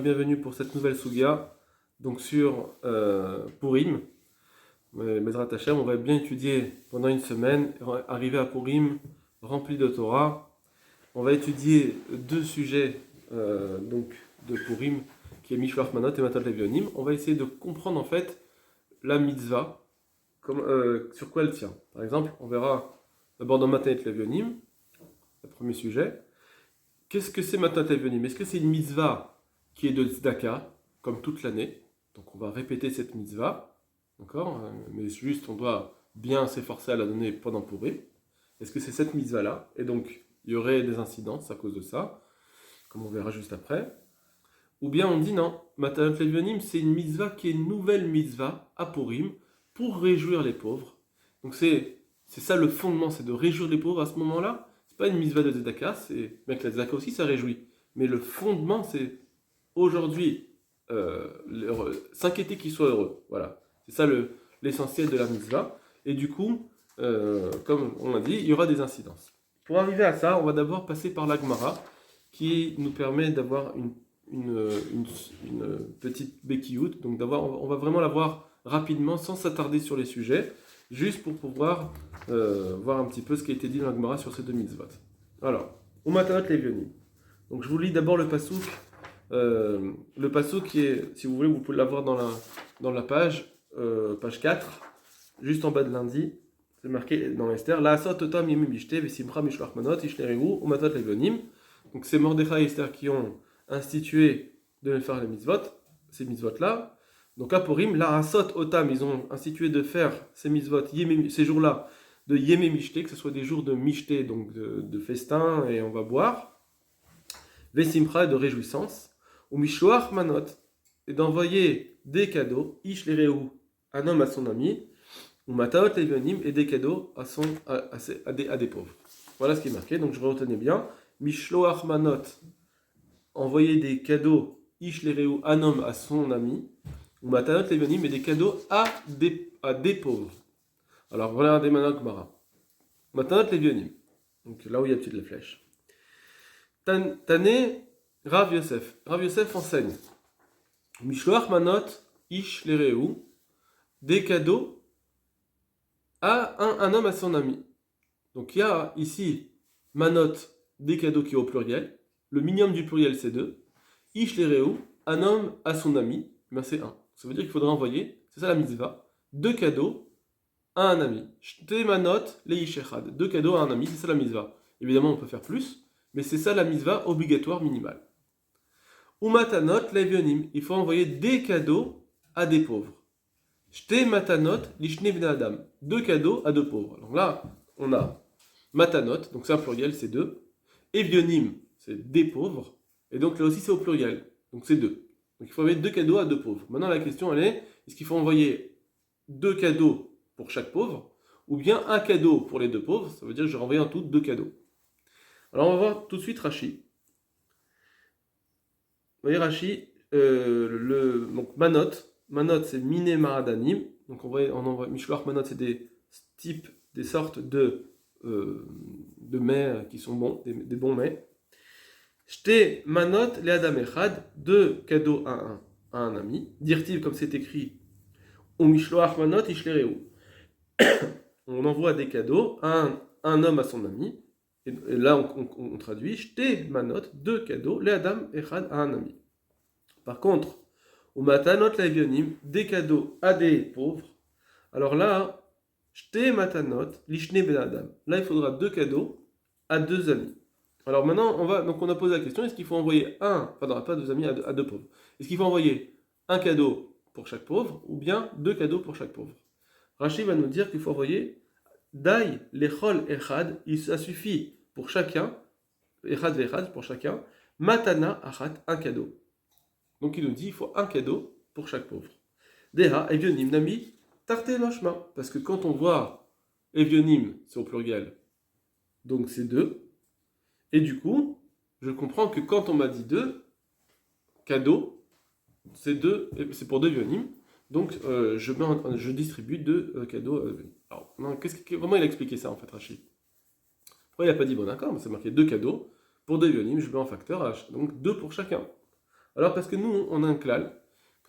bienvenue pour cette nouvelle Sugia, donc sur Purim. Bezrat Hashem, on va bien étudier pendant une semaine, arriver à Purim rempli de Torah. On va étudier deux sujets donc de Purim, qui est Mishloach Manot et Matot Levionim. On va essayer de comprendre en fait la mitzvah, sur quoi elle tient. Par exemple, on verra d'abord dans Matot Levionim, le premier sujet. Qu'est-ce que c'est Matot Levionim? Est-ce que c'est une mitzvah qui est de tzedaka, comme toute l'année? Donc on va répéter cette mitzvah, d'accord? Mais juste on doit bien s'efforcer à la donner pendant Purim. Est-ce que c'est cette mitzvah-là? Et donc il y aurait des incidences à cause de ça, comme on verra juste après. Ou bien on dit non, Matot Levionim, c'est une mitzvah qui est une nouvelle mitzvah à Purim pour réjouir les pauvres. Donc c'est ça le fondement, c'est de réjouir les pauvres à ce moment-là. C'est pas une mitzvah de tzedaka, c'est bien que la tzedaka aussi ça réjouit. Mais le fondement c'est aujourd'hui s'inquiéter qu'ils soient heureux. Voilà, c'est ça l'essentiel de la mitzvah. Et du coup, comme on l'a dit, il y aura des incidences. Pour arriver à ça, on va d'abord passer par la Gemara, qui nous permet d'avoir une petite bekiout. Donc on va vraiment la voir rapidement, sans s'attarder sur les sujets, juste pour pouvoir voir un petit peu ce qui a été dit dans la Gemara sur ces deux mitzvot. Alors, Umatanot Levionim. Donc je vous lis d'abord le pasouk. Le pasouk qui est, si vous voulez, vous pouvez l'avoir dans la page 4, juste en bas de lundi. C'est marqué dans Esther. La asot otam yemim bishte vesimcha mishloach manot ishlereu umatot levionim. Donc c'est Mordechai et Esther qui ont institué de faire les mitzvot, ces mitzvot-là. Donc à Purim, la asot otam, ils ont institué de faire ces mitzvot, ces jours-là, de yemim mishte, que ce soit des jours de mishte, donc de festin, et on va boire. Vesimcha, de réjouissance. Ou mishloach manot, et d'envoyer des cadeaux, ishlereu, un homme à son ami, ou mataot levionim, et des cadeaux à des pauvres. Voilà ce qui est marqué, donc je retenais bien. Mishloach manot, envoyer des cadeaux, ishlereu, un homme à son ami, ou mataot levionim, et des cadeaux à des pauvres. Alors voilà des manot Gemara. Matanot levionim, donc là où il y a petite la flèche. Tane Rav Yosef. Rav Yosef enseigne. Mishloach manot ishlereu, des cadeaux à un homme à son ami. Donc il y a ici manot, des cadeaux qui est au pluriel. Le minimum du pluriel c'est 2. Ishlereu, un homme à son ami, ben c'est 1. Ça veut dire qu'il faudra envoyer, c'est ça la mitzvah, 2 cadeaux à un ami. Shte manot leishechad, 2 cadeaux à un ami, c'est ça la mitzvah. Évidemment on peut faire plus, mais c'est ça la mitzvah obligatoire minimale. Umatanot levionim, il faut envoyer des cadeaux à des pauvres. Shte matanot lishne bnei adam, 2 cadeaux à 2 pauvres. Donc là, on a matanot, donc c'est un pluriel, c'est 2. Evionim, c'est des pauvres. Et donc là aussi c'est au pluriel, donc c'est 2. Donc il faut envoyer 2 cadeaux à 2 pauvres. Maintenant la question elle est, est-ce qu'il faut envoyer 2 cadeaux pour chaque pauvre, ou bien un cadeau pour les 2 pauvres? Ça veut dire que je vais envoyer en tout 2 cadeaux. Alors on va voir tout de suite Rashi. Vous voyez Rashi, donc manot c'est miné maradanim, donc on envoie mishloach manot, c'est des types, des sortes de mets qui sont bons, des bons mets. Shte manot le adam echad, 2 cadeaux à un ami. Dirtiv comme c'est écrit, ou mishloach manot ishlereu. On envoie des cadeaux à un homme à son ami. Et là, on traduit Shte manot, 2 cadeaux, le adam echad, à un ami. Par contre, ou matanot levionim, des cadeaux à des pauvres. Alors là, Shte matanot lishne ben adam. Là, il faudra 2 cadeaux à 2 amis. Alors maintenant, on a posé la question, est-ce qu'il faut envoyer pas 2 amis à 2 pauvres? Est-ce qu'il faut envoyer un cadeau pour chaque pauvre ou bien 2 cadeaux pour chaque pauvre? Rashi va nous dire qu'il faut envoyer Dai lechol echad, ça suffit pour chacun, echad vechad pour chacun, matana achat, un cadeau. Donc il nous dit qu'il faut un cadeau pour chaque pauvre. Deha evionim nami tarte mashma, parce que quand on voit evionim, c'est au pluriel, donc c'est 2. Et du coup, je comprends que quand on m'a dit 2 cadeaux, c'est pour 2 evionim. Donc, je distribue 2 cadeaux. Alors, comment il a expliqué ça en fait, Rashi? Pourquoi il n'a pas dit bon d'accord, mais c'est marqué 2 cadeaux pour 2 evionim, je mets en facteur H. Donc 2 pour chacun. Alors parce que nous, on a un klal,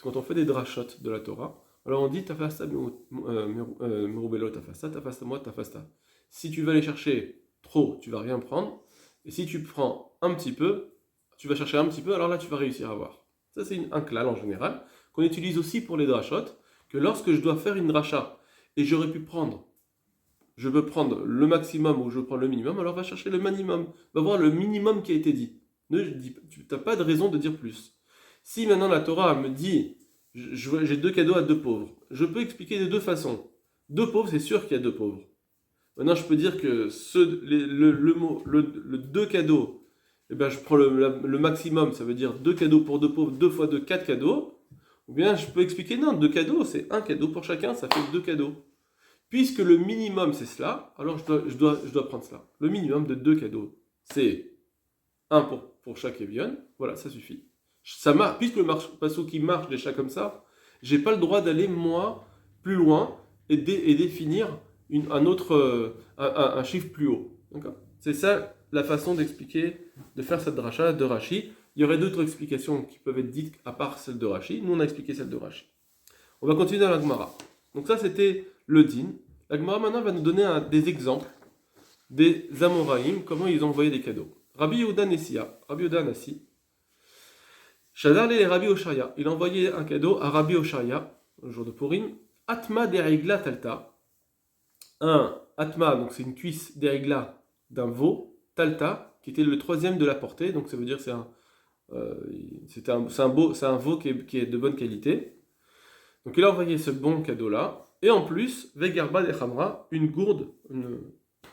quand on fait des drashot de la Torah, alors on dit tafasta merubelo tafasta moi tafasta. Si tu vas aller chercher trop, tu vas rien prendre, et si tu prends un petit peu, tu vas chercher un petit peu, alors là tu vas réussir à avoir. Ça c'est un klal en général, qu'on utilise aussi pour les drashot, que lorsque je dois faire une dracha, et j'aurais pu prendre, je veux prendre le maximum ou je prends le minimum, alors va chercher le minimum, va voir le minimum qui a été dit. Tu n'as pas de raison de dire plus. Si maintenant la Torah me dit, j'ai deux cadeaux à deux pauvres, je peux expliquer de deux façons. Deux pauvres, c'est sûr qu'il y a deux pauvres. Maintenant, je peux dire que le deux cadeaux, eh ben, je prends le maximum, ça veut dire deux cadeaux pour deux pauvres, deux fois deux, quatre cadeaux. Ou bien je peux expliquer, non, deux cadeaux, c'est un cadeau pour chacun, ça fait deux cadeaux. Puisque le minimum c'est cela, alors je dois prendre cela. Le minimum de deux cadeaux, c'est un pour chaque Evion, voilà, ça suffit. Ça marche, puisque le passo qui marche déjà comme ça, j'ai pas le droit d'aller moi plus loin et définir un chiffre plus haut. C'est ça la façon d'expliquer, de faire cette dracha de Rashi. Il y aurait d'autres explications qui peuvent être dites à part celle de Rashi. Nous on a expliqué celle de Rashi. On va continuer dans la Gemara. Donc ça c'était le din. La Gemara maintenant va nous donner des exemples des Amoraïm, comment ils ont envoyé des cadeaux. Rabbi Yehuda Nessia, Rabbi Yehuda Nassi, Shadar les Rabbi Oshaya, il a envoyé un cadeau à Rabbi Oshaya, le jour de Purim, Atma derigla talta, un Atma, donc c'est une cuisse derigla d'un veau, talta, qui était le troisième de la portée, donc ça veut dire que c'est un veau qui est de bonne qualité. Donc il a envoyé ce bon cadeau-là, et en plus, Vegarba de Khamra, une gourde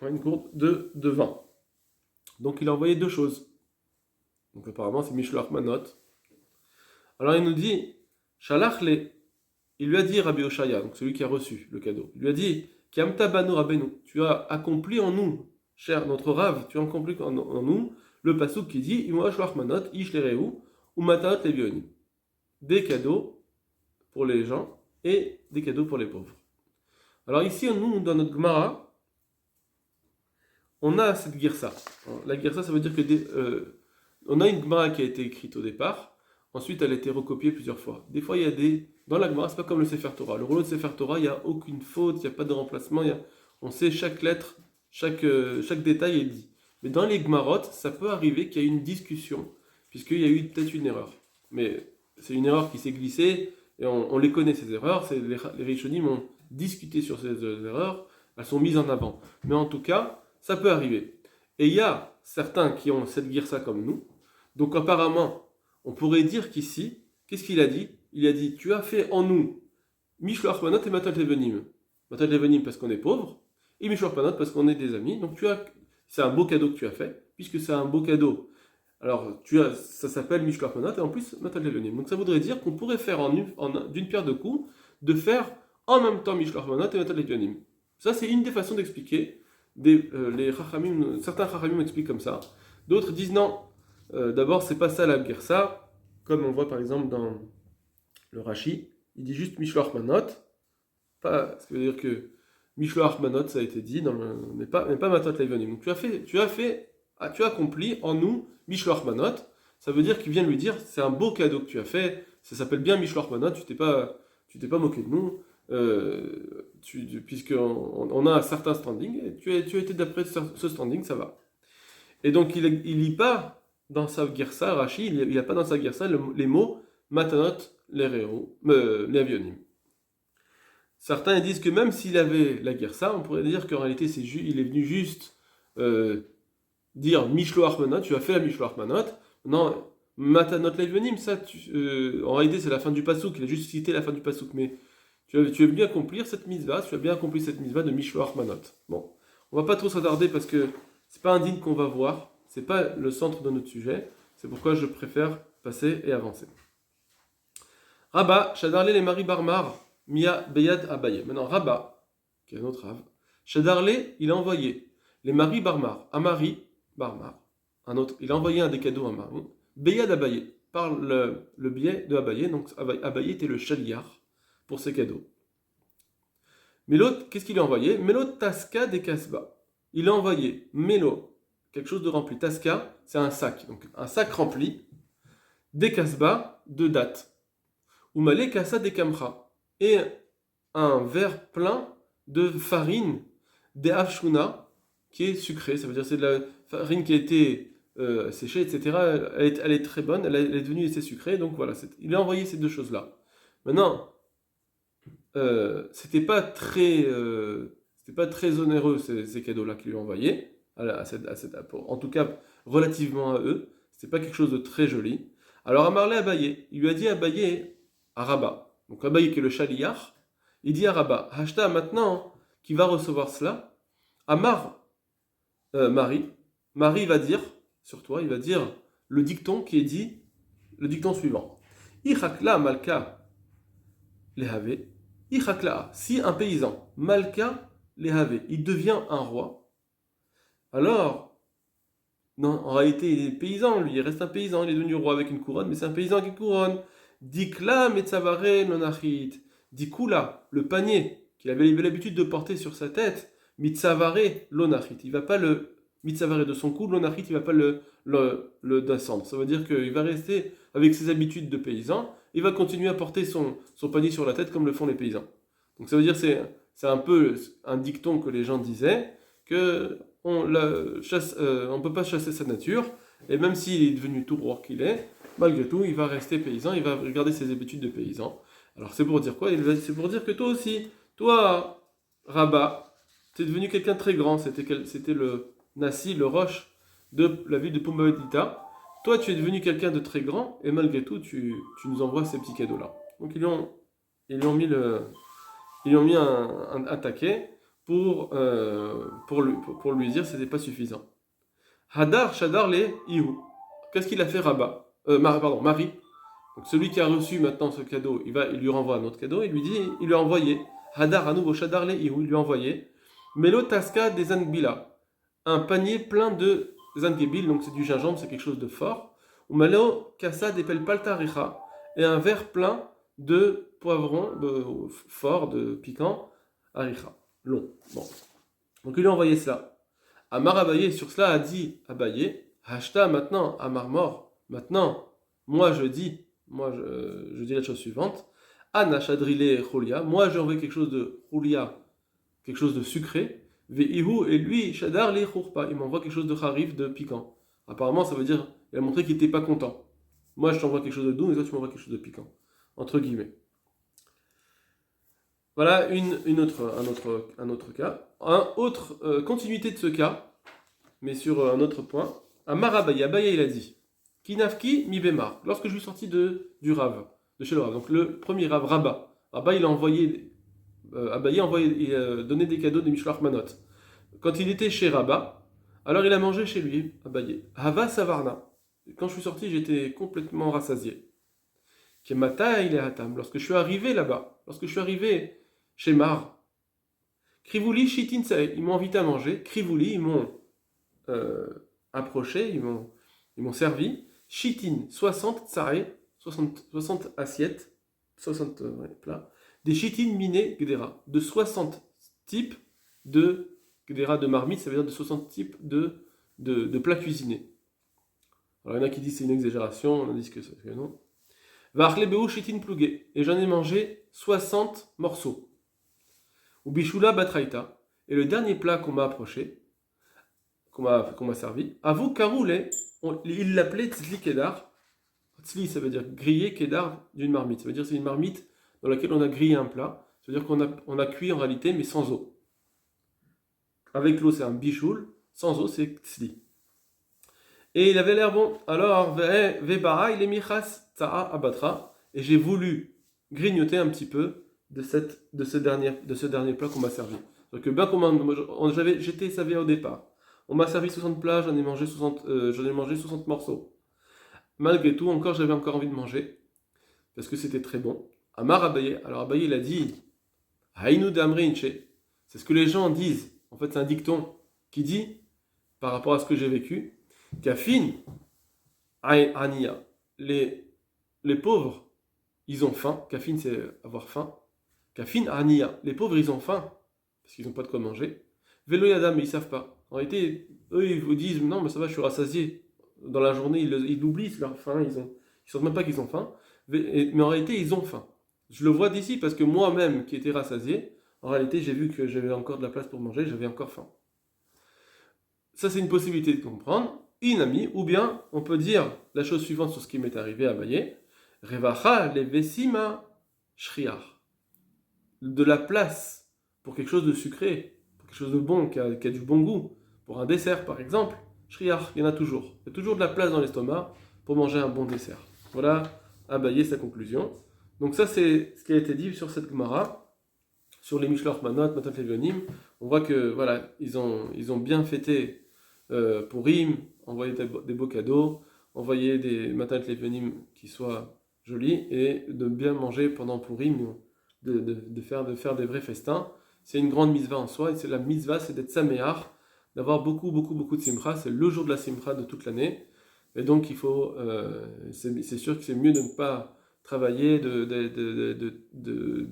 de vin. Donc il a envoyé deux choses. Donc apparemment c'est Mishloach Manot. Alors il nous dit, Shalachle, il lui a dit Rabbi Oshaya, donc celui qui a reçu le cadeau, il lui a dit, Kiamta Banu Rabbeinu, tu as accompli en nous, cher notre Rav, tu as accompli en nous le pasuk qui dit, Mishloach Manot, Ish Lereu, ou Mataot Levionim. Des cadeaux pour les gens et des cadeaux pour les pauvres. Alors ici, nous, dans notre Gemara, on a cette girsa. La girsa, ça veut dire que on a une Gemara qui a été écrite au départ, ensuite elle a été recopiée plusieurs fois. Des fois, il y a dans la Gemara, c'est pas comme le Sefer Torah. Le rouleau de Sefer Torah, il n'y a aucune faute, il n'y a pas de remplacement, on sait chaque lettre, chaque détail est dit. Mais dans les Gemarot, ça peut arriver qu'il y ait une discussion, puisqu'il y a eu peut-être une erreur. Mais c'est une erreur qui s'est glissée, et on les connaît ces erreurs, les Rishonim ont discuté sur ces erreurs, elles sont mises en avant. Mais en tout cas, ça peut arriver. Et il y a certains qui ont cette girsa comme nous. Donc apparemment, on pourrait dire qu'ici, qu'est-ce qu'il a dit? Il a dit, tu as fait en nous Mishloach Manot et Matot Levenim. Matot Levenim parce qu'on est pauvre, et Mishloach Manot parce qu'on est des amis. Donc c'est un beau cadeau que tu as fait, puisque c'est un beau cadeau. Alors ça s'appelle Mishloach Manot et en plus Matot Levenim. Donc ça voudrait dire qu'on pourrait faire d'une pierre deux coups, de faire en même temps Mishloach Manot et Matot Levenim. Ça c'est une des façons d'expliquer. Certains Chachamim expliquent comme ça, d'autres disent non, d'abord c'est pas ça la girsa, comme on voit par exemple dans le Rashi, il dit juste Mishloach Manot, ce qui veut dire que Mishloach Manot ça a été dit, mais pas Matot Levonim. Donc tu as accompli en nous Mishloach Manot, ça veut dire qu'il vient lui dire c'est un beau cadeau que tu as fait, ça s'appelle bien Mishloach Manot, tu t'es pas moqué de nous. Puisqu'on a un certain standing, et tu as été d'après ce standing, ça va. Et donc il lit pas dans sa girsa, Rashi, il n'y a pas dans sa girsa les mots Matanot, les avionim. Certains disent que même s'il avait la girsa, on pourrait dire qu'en réalité il est venu juste dire Mishloach Manot, tu as fait la Mishloach Manot. Non, Matanot l'avionim, ça, en réalité c'est la fin du pasuk, il a juste cité la fin du pasuk, mais tu as bien accompli cette mitzvah de Mishloach Manot. Bon, on va pas trop s'attarder parce que c'est pas un din qu'on va voir, c'est pas le centre de notre sujet, c'est pourquoi je préfère passer et avancer. Rabba, Shadarle les Marie Barmar, Mia Beyad Abaye. Maintenant, Rabba, qui est un autre Rav, Shadarle, il a envoyé les Marie Barmar, à Marie Barmar, un autre, il a envoyé un des cadeaux à Marie, Beyad Abaye, par le biais de Abaye, donc Abaye était le chaliar pour ses cadeaux. Mais l'autre, qu'est-ce qu'il a envoyé? Melo Taska des Kasba. Il a envoyé Melo, quelque chose de rempli. Taska, c'est un sac. Donc un sac rempli. des kasbah de dattes, ou malé kassa des kamra, et un verre plein de farine des afshuna qui est sucrée. Ça veut dire que c'est de la farine qui a été séchée, etc. Elle est très bonne, elle est devenue assez sucrée. Donc voilà, il a envoyé ces deux choses-là. Maintenant, c'était pas très onéreux ces cadeaux-là qu'il lui a envoyés, en tout cas relativement à eux. C'était pas quelque chose de très joli. Alors Amarlé Abaye, il lui a dit Abaye à Rabat. Donc Abaye qui est le chaliar, il dit à Rabat, Hashta maintenant qui va recevoir cela, Amar Marie va dire sur toi, il va dire le dicton qui est dit, le dicton suivant. Ichakla malka lehave. Ichakla, si un paysan, malka lehave, il devient un roi, alors, non, en réalité, il est paysan, lui, il reste un paysan, il est devenu roi avec une couronne, mais c'est un paysan avec une couronne. Dikla metzavare nonachit. Dikula, le panier qu'il avait l'habitude de porter sur sa tête, mitzavare lonachit. Il va pas le mitzavare de son cou, lonachit, il va pas le descendre. Ça veut dire qu'il va rester avec ses habitudes de paysan, il va continuer à porter son panier sur la tête comme le font les paysans. Donc ça veut dire que c'est un peu un dicton que les gens disaient, que on ne peut pas chasser sa nature, et même s'il est devenu tout roi qu'il est, malgré tout, il va rester paysan, il va garder ses habitudes de paysan. Alors c'est pour dire quoi? C'est pour dire que toi aussi, toi, Rabat, tu es devenu quelqu'un de très grand, c'était le Nassi, le roche de la ville de Pumbedita. Toi, tu es devenu quelqu'un de très grand, et malgré tout, tu nous envoies ces petits cadeaux-là. Donc ils lui ont mis un taquet pour lui dire que ce n'était pas suffisant. Hadar Shadar le Ihu. Qu'est-ce qu'il a fait Rabat Marie. Donc celui qui a reçu maintenant ce cadeau, il lui renvoie un autre cadeau, il lui a envoyé Hadar à nouveau Shadar le Ihu, il lui a envoyé Melo Taska des Angbila, un panier plein de Zangebil, donc c'est du gingembre, c'est quelque chose de fort, ou Melo Kassa des Pelpaltaricha, et un verre plein de poivrons forts, de piquants, Aricha, long. Bon. Donc il lui a envoyé cela. Amar Abaye, sur cela, a dit Abaye, Hashta maintenant, Amar mort, maintenant, je dis la chose suivante, Anna Shadrile Chulia, moi j'ai envoyé quelque chose de Chulia, quelque chose de sucré, Veihu, et lui, Shadar le Churpa, il m'envoie quelque chose de harif, de piquant. Apparemment, ça veut dire, il a montré qu'il n'était pas content. Moi je t'envoie quelque chose de doux, mais toi tu m'envoies quelque chose de piquant. Entre guillemets. Voilà un autre cas. Continuité de ce cas, mais sur un autre point. Amar Abaye, Abaye il a dit Kinafki mi bemar. Lorsque je suis sorti du Rav, de chez le Rav, donc le premier Rav, Rabba, Rabba il a envoyé, Abaye il a donné des cadeaux de Mishloach Manot. Quand il était chez Rabba, alors il a mangé chez lui, Abaye. Hava Savarna. Quand je suis sorti, j'étais complètement rassasié. Kemata il est hatam. Lorsque je suis arrivé là-bas, lorsque je suis arrivé chez Mar, Krivouli Shitin Sae, ils m'ont invité à manger. Krivouli, ils m'ont approché, ils m'ont servi. Shitin, 60 Sae, 60 assiettes, 60 plats. Des Shitin Miné Gdera, de 60 types de Gdera de marmite, ça veut dire de 60 types de plats cuisinés. Alors il y en a qui disent que c'est une exagération, on a dit que non. Varlebeu Shitin Plougé, et j'en ai mangé 60 morceaux. Ou Bishula Batraïta, et le dernier plat qu'on m'a approché, qu'on m'a servi, Avou Karoulé, il l'appelait Tzli Kedar. Tzli, ça veut dire griller Kedar d'une marmite. Ça veut dire que c'est une marmite dans laquelle on a grillé un plat. Ça veut dire qu'on a cuit en réalité, mais sans eau. Avec l'eau, c'est un bichoul. Sans eau, c'est Tzli. Et il avait l'air bon. Alors, Vebara, il est michas Tza'a Abatra. Et j'ai voulu grignoter un petit peu de ce dernier plat qu'on m'a servi. Donc, j'étais savé au départ. On m'a servi 60 plats, j'en ai mangé 60 morceaux. Malgré tout, j'avais encore envie de manger, parce que c'était très bon. Amar Abaye, alors Abaye il a dit, Haïnu Damrinche, c'est ce que les gens disent. En fait, c'est un dicton qui dit, par rapport à ce que j'ai vécu, Kafin, Ania, les pauvres, ils ont faim. Kafin, c'est avoir faim. Kafin, Ania, les pauvres, ils ont faim, parce qu'ils n'ont pas de quoi manger. Vélo Yadam, mais ils ne savent pas. En réalité, eux, ils vous disent, non, mais ça va, je suis rassasié. Dans la journée, ils oublient leur faim, Ils sentent même pas qu'ils ont faim, mais en réalité, ils ont faim. Je le vois d'ici parce que moi-même, qui étais rassasié, en réalité, j'ai vu que j'avais encore de la place pour manger, j'avais encore faim. Ça, c'est une possibilité de comprendre. Inami, ou bien on peut dire la chose suivante sur ce qui m'est arrivé à Abaye. Revacha levesima shriar. De la place pour quelque chose de sucré, pour quelque chose de bon, qui a du bon goût, pour un dessert par exemple, shriar, il y en a toujours. Il y a toujours de la place dans l'estomac pour manger un bon dessert. Voilà, Abaye, sa conclusion. Donc ça, c'est ce qui a été dit sur cette Gemara. Sur les Mishloach Manot, Matot Levionim, on voit que voilà, ils ont bien fêté Purim, envoyé des beaux cadeaux, envoyé des Matot Levionim qui soient jolis et de bien manger pendant Purim, de faire des vrais festins. C'est une grande mitzvah en soi, et c'est la mitzvah, c'est d'être saméach, d'avoir beaucoup de simcha, c'est le jour de la simcha de toute l'année, et donc il faut, c'est sûr que c'est mieux de ne pas travailler,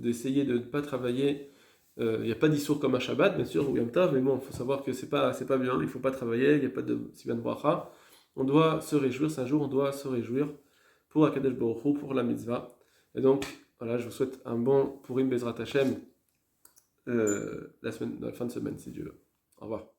d'essayer de ne pas travailler. Il n'y a pas d'issour comme un Shabbat, bien sûr, ou Yom Tov, mais bon, il faut savoir que c'est pas bien, il ne faut pas travailler, il n'y a pas de Sivan Bracha. On doit se réjouir, c'est un jour, on doit se réjouir pour Akadosh Baruch Hu, pour la mitzvah. Et donc, voilà, je vous souhaite un bon Purim Bezrat Hashem la fin de semaine, si Dieu veut. Au revoir.